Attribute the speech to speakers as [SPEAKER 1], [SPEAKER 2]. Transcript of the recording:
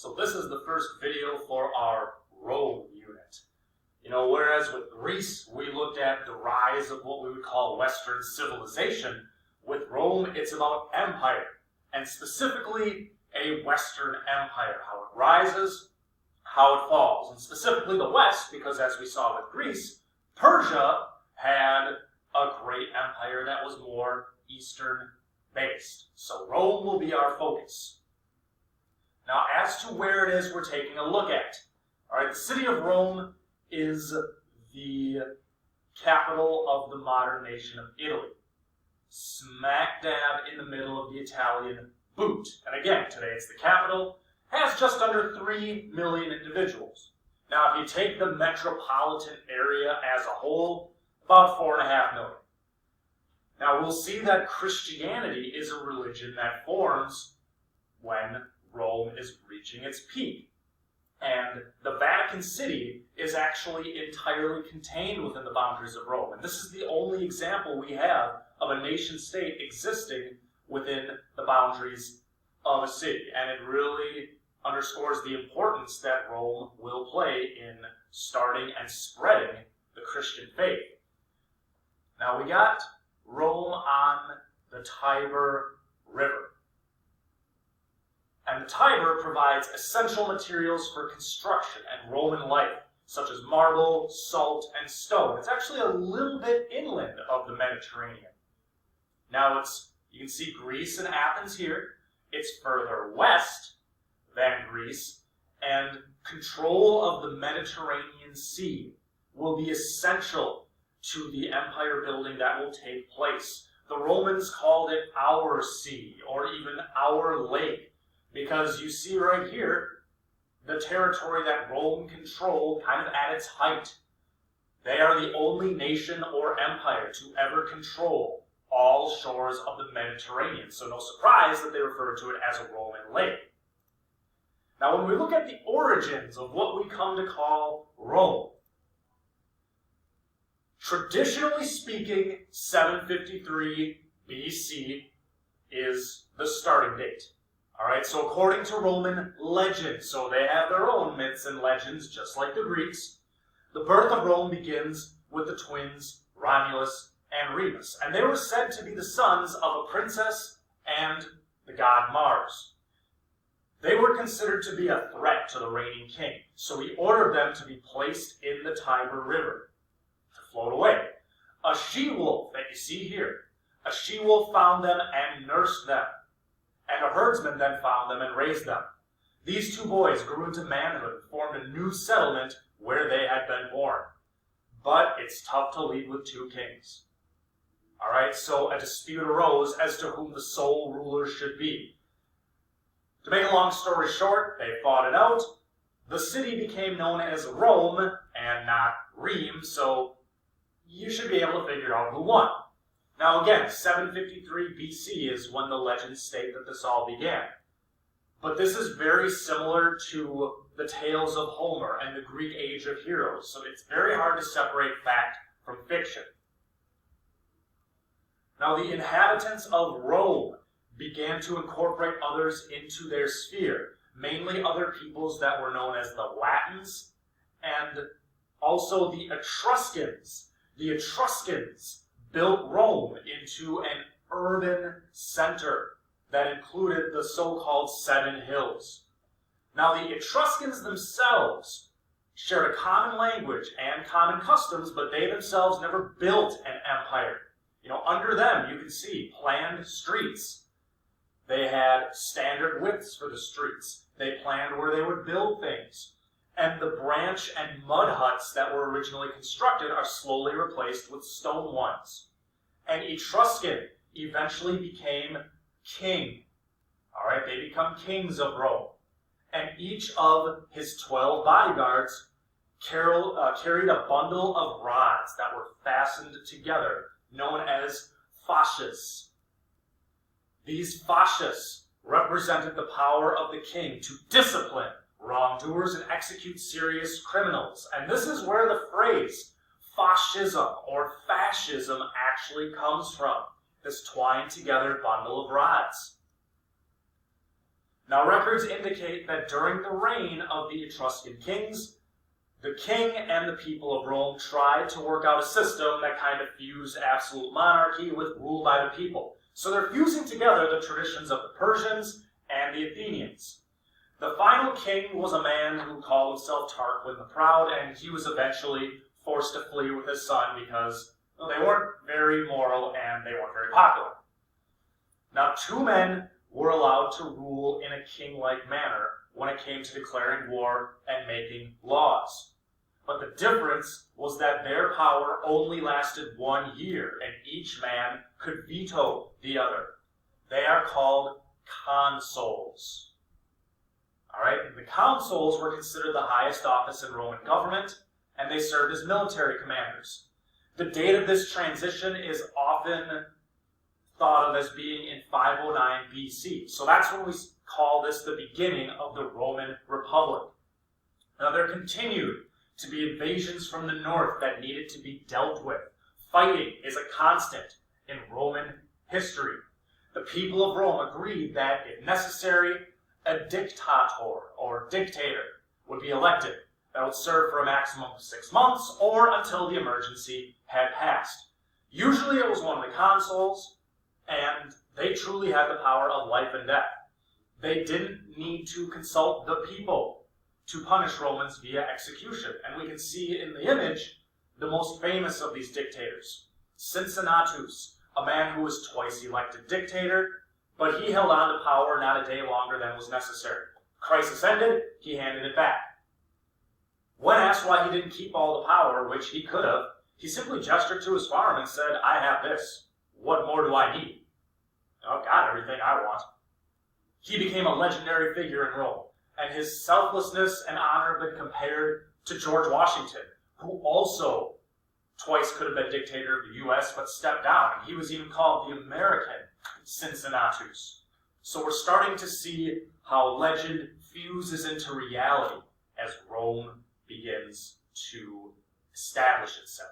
[SPEAKER 1] So this is the first video for our Rome unit. Whereas with Greece, we looked at the rise of what we would call Western civilization, with Rome, it's about empire, and specifically a Western empire, how it rises, how it falls, and specifically the West, because as we saw with Greece, Persia had a great empire that was more Eastern based. So Rome will be our focus. Now, as to where it is we're taking a look at. All right, the city of Rome is the capital of the modern nation of Italy. Smack dab in the middle of the Italian boot. And again, today it's the capital, has just under 3 million individuals. Now, if you take the metropolitan area as a whole, about 4.5 million. Now, we'll see that Christianity is a religion that forms when Rome is reaching its peak. And the Vatican City is actually entirely contained within the boundaries of Rome. And this is the only example we have of a nation-state existing within the boundaries of a city. And it really underscores the importance that Rome will play in starting and spreading the Christian faith. Now, we got Rome on the Tiber River. And the Tiber provides essential materials for construction and Roman life, such as marble, salt, and stone. It's actually a little bit inland of the Mediterranean. Now, you can see Greece and Athens here. It's further west than Greece, and control of the Mediterranean Sea will be essential to the empire building that will take place. The Romans called it our sea, or even our lake, because you see right here, the territory that Rome controlled kind of at its height. They are the only nation or empire to ever control all shores of the Mediterranean. So no surprise that they refer to it as a Roman lake. Now, when we look at the origins of what we come to call Rome, traditionally speaking, 753 BC is the starting date. All right, so according to Roman legend, so they have their own myths and legends, just like the Greeks, the birth of Rome begins with the twins Romulus and Remus, and they were said to be the sons of a princess and the god Mars. They were considered to be a threat to the reigning king, so he ordered them to be placed in the Tiber River to float away. A she-wolf that you see here, a she-wolf found them and nursed them, and a herdsman then found them and raised them. These two boys grew into manhood and formed a new settlement where they had been born. But it's tough to lead with two kings. All right, so a dispute arose as to whom the sole ruler should be. To make a long story short, they fought it out. The city became known as Rome and not Rheims, so you should be able to figure out who won. Now again, 753 BC is when the legends state that this all began. But this is very similar to the tales of Homer and the Greek Age of Heroes, so it's very hard to separate fact from fiction. Now, the inhabitants of Rome began to incorporate others into their sphere, mainly other peoples that were known as the Latins and also the Etruscans. The Etruscans built Rome into an urban center that included the so-called Seven Hills. Now, the Etruscans themselves shared a common language and common customs, but they themselves never built an empire. Under them, you can see planned streets. They had standard widths for the streets. They planned where they would build things. And the branch and mud huts that were originally constructed are slowly replaced with stone ones. And Etruscan eventually became king. All right, they become kings of Rome. And each of his 12 bodyguards carried a bundle of rods that were fastened together, known as fasces. These fasces represented the power of the king to discipline wrongdoers and execute serious criminals. And this is where the phrase fascism or fascism actually comes from, this twined together bundle of rods. Now, records indicate that during the reign of the Etruscan kings, the king and the people of Rome tried to work out a system that kind of fused absolute monarchy with rule by the people. So they're fusing together the traditions of the Persians and the Athenians. The final king was a man who called himself Tarquin the Proud, and he was eventually forced to flee with his son because they weren't very moral and they weren't very popular. Now, 2 men were allowed to rule in a king-like manner when it came to declaring war and making laws. But the difference was that their power only lasted 1 year, and each man could veto the other. They are called consuls. All right, the consuls were considered the highest office in Roman government, and they served as military commanders. The date of this transition is often thought of as being in 509 BC. So that's when we call this the beginning of the Roman Republic. Now, there continued to be invasions from the north that needed to be dealt with. Fighting is a constant in Roman history. The people of Rome agreed that, if necessary, a dictator or dictator would be elected that would serve for a maximum of 6 months or until the emergency had passed. Usually it was one of the consuls, and they truly had the power of life and death. They didn't need to consult the people to punish Romans via execution. And we can see in the image the most famous of these dictators, Cincinnatus, a man who was twice elected dictator, but he held on to power not a day longer than was necessary. Crisis ended, he handed it back. When asked why he didn't keep all the power, which he could have, he simply gestured to his farm and said, "I have this. What more do I need? I've got everything I want." He became a legendary figure in Rome, and his selflessness and honor have been compared to George Washington, who also twice could have been dictator of the U.S., but stepped down. He was even called the American Cincinnatus. So we're starting to see how legend fuses into reality as Rome begins to establish itself.